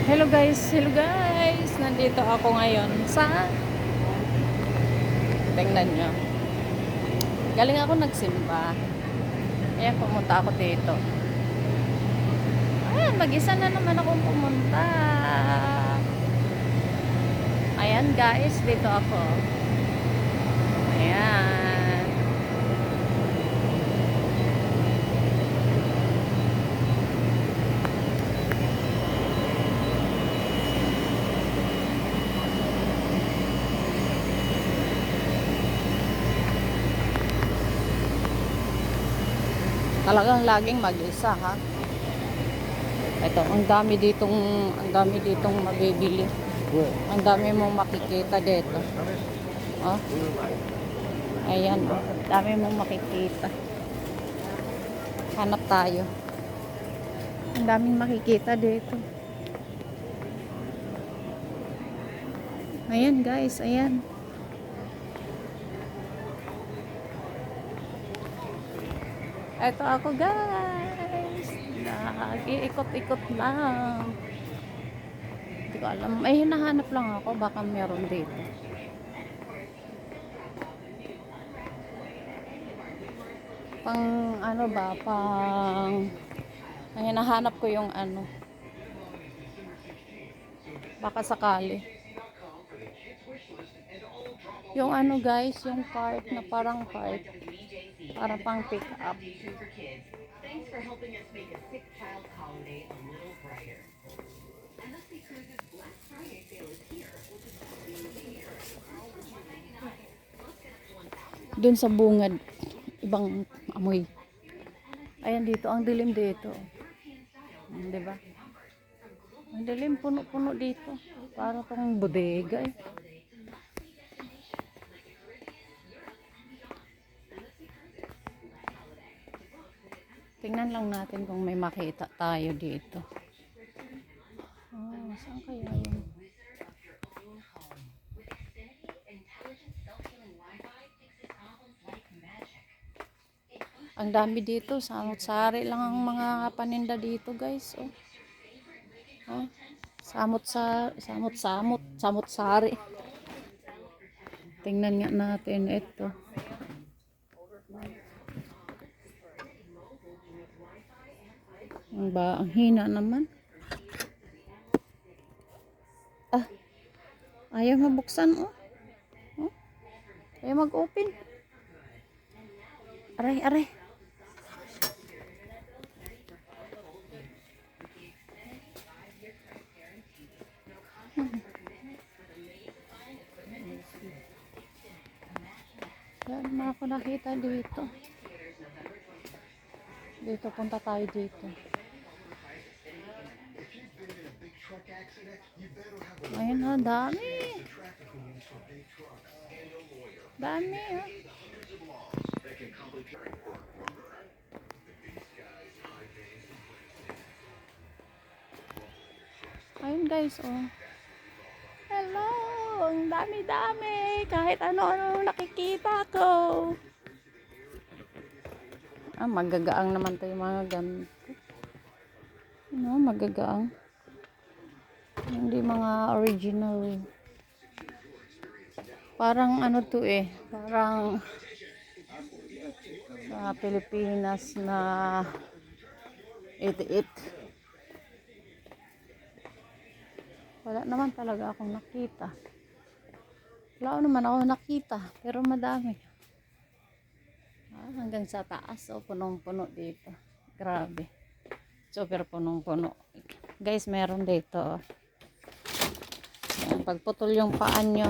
Hello guys, nandito ako ngayon sa, tingnan nyo, galing ako nagsimba, ayan, pumunta ako dito, ayan, mag-isa na naman akong pumunta, ayan guys, dito ako, ayan, talagang laging mag-isa ha. Ito, ang dami ditong mabibili. Ang dami mong makikita dito. Oh. Ayan, oh. Dami mong makikita. Hanap tayo. Ang daming makikita dito. Ayan guys, ayan. Ito ako guys. Nag-iikot-ikot lang. Hindi ko alam. May hinahanap lang ako. Baka meron dito. Pang ano ba? Ang hinahanap ko yung ano. Baka sakali. Yung ano guys, yung cart na parang cart. Para pang pick up. Thanks for helping us make a sick child holiday a little brighter. MSC Cruises Black Friday sale is here, which is doon sa bungad, ibang amoy. Ayan dito, ang dilim dito. Diba? Ang dilim, puno-puno dito. Para tong bodega eh. Tingnan lang natin kung may makita tayo dito. Oh, saan kaya yun? Ang dami dito, samot-sari lang ang mga paninda dito, guys. Oh. Oh. Samot-sari. Tingnan nga natin ito. Ang hina naman. Ah, ayaw mabuksan, oh. Oh. Ayaw mag-open. Aray. Yan na ako nakita dito. Dito, punta tayo dito. Ayun na, dami. Dami, oh. Ayun guys, oh. Hello, ang dami-dami. Kahit ano-ano nakikita ko. Magagaang naman tayo mga ganito. No, magagaang. Hindi mga original. Parang ano to eh. Parang sa Pilipinas na 88. Wala naman talaga akong nakita. Wala naman ako nakita. Pero madami. Hanggang sa taas. O, punong-puno dito. Grabe. Super punong-puno. Guys, meron dito. Ayan, pagputol yung paan nyo.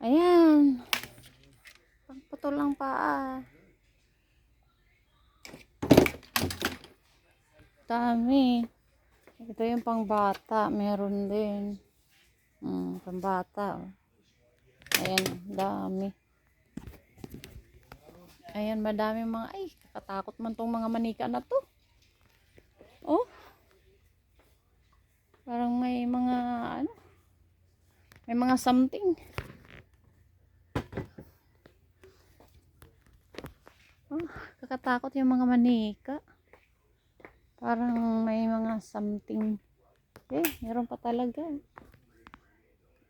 Ayan. Pagputol ang paa. Dami. Ito yung pangbata. Meron din. Pangbata. Ayan, dami. Ayan, madami mga, ay, kakatakot man tong mga manika na to. Oh. Parang may mga, ano, may mga something. Oh, kakatakot yung mga manika. Parang may mga something. Meron pa talaga.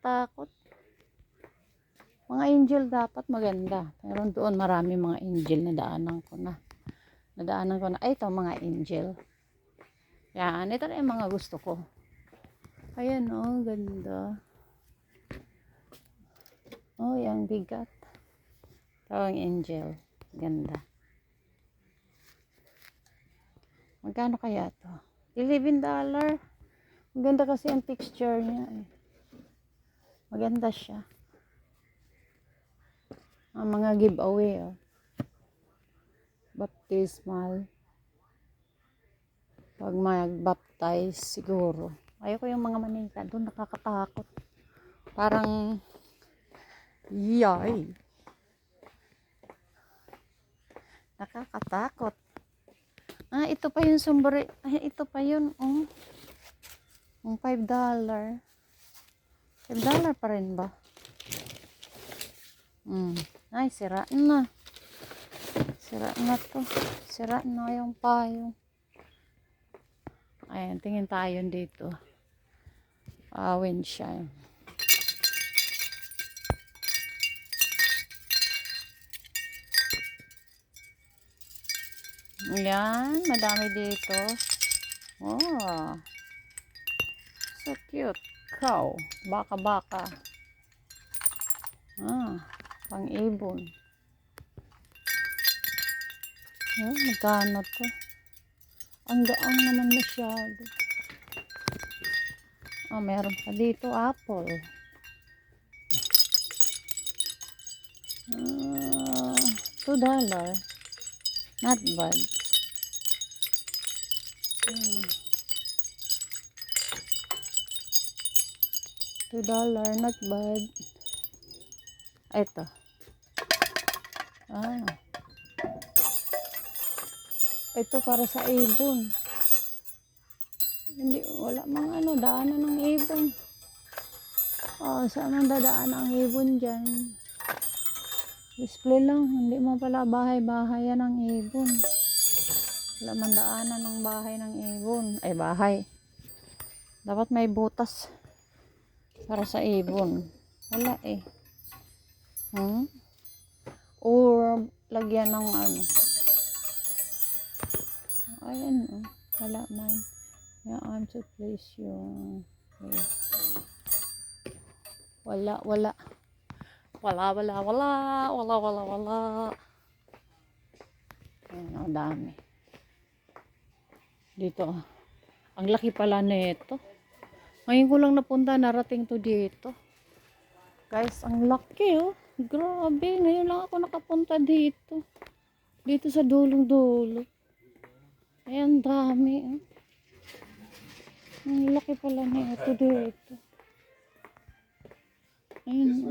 Takot. Mga angel dapat maganda. Pero doon marami mga angel na daanan ko na. Ay, ito mga angel. Yan, ito na yung mga gusto ko. Ayan, oh, ganda. Oh, yung bigat. Ito ang angel. Ganda. Magkano kaya to? $11. Maganda kasi ang texture niya. Maganda siya. Ang mga giveaway, oh. Baptismal. Pag mag-baptize, siguro. Ayoko yung mga manika. Doon nakakatakot. Parang, yay. Nakakatakot. Ito pa yung sombrero. Ito pa yun, oh. Yung $5. $5 pa rin ba? Ay, sira na. Sira na to. Sira na yung payong. Ayan, tingin tayo dito. Wind chime. Ayan, madami dito. Oh. So cute. Cow. Baka-baka. Pang-ibon. Magkano to? Ang gaang naman masyado. Meron pa dito apple. $2. Not bad. $2, not bad. Ito. Ito para sa ibon. Hindi, wala mga daanan ng ibon. Saan ang dadaan ang ibon dyan? Display lang, hindi mo pala bahay-bahayan ng ibon. Wala man daanan ng bahay ng ibon. Ay, bahay. Dapat may butas para sa ibon. Wala eh. Or lagyan ng ayan, wala man. Yung arm to place yung wala. Ayan, ang dami. Dito. Ang laki pala nito. Ngayon ko lang napunta, narating to dito. Guys, ang laki, oh. Grabe, ngayon lang ako nakapunta dito. Dito sa dulong-dulo. Ayan, dami, oh. Ang laki pala nito dito. Ayan.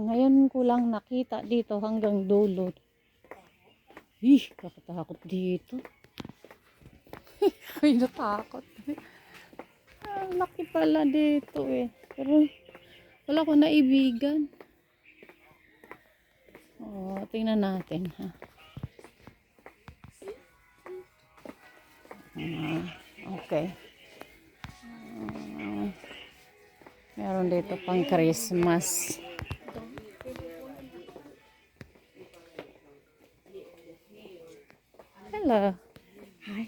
Ngayon ko lang nakita dito hanggang dulo. Kakatakot dito. Ay, natakot. Ang laki pala dito eh. Pero wala ko naibigan. Tingnan natin ha. Okay. Meron dito pang Christmas. Hello. Hi.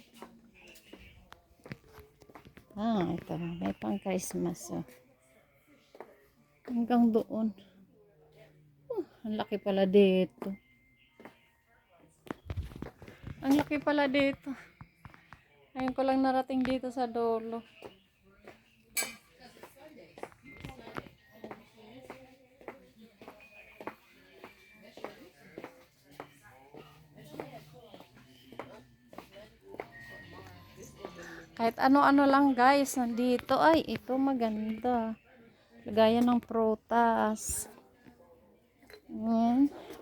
Ito. May pang Christmas. Hanggang doon. Ang laki pala dito. Ang laki pala dito. Ngayon ko lang narating dito sa dulo. Kahit ano-ano lang guys, nandito. Ay, ito maganda. Lagayan ng prutas.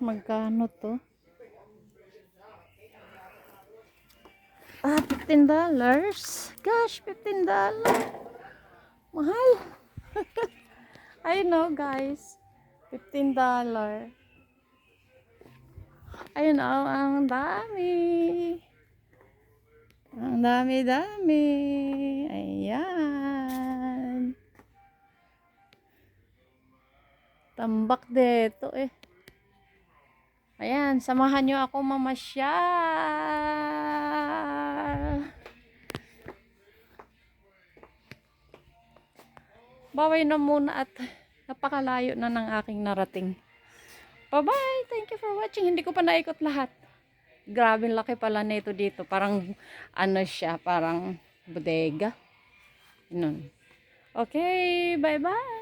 Magkano to? $15. Gosh, $15. Mahal. I know guys. $15. Ayun, ang dami. Ang Dami-dami. Ayan. Tambak dito eh. Ayan, samahan nyo ako mamasyal. Baway na muna at napakalayo na ng aking narating. Bye-bye! Thank you for watching. Hindi ko pa naikot lahat. Grabe laki pala nito dito. Parang ano siya, parang bodega. Ganun. Okay, bye-bye!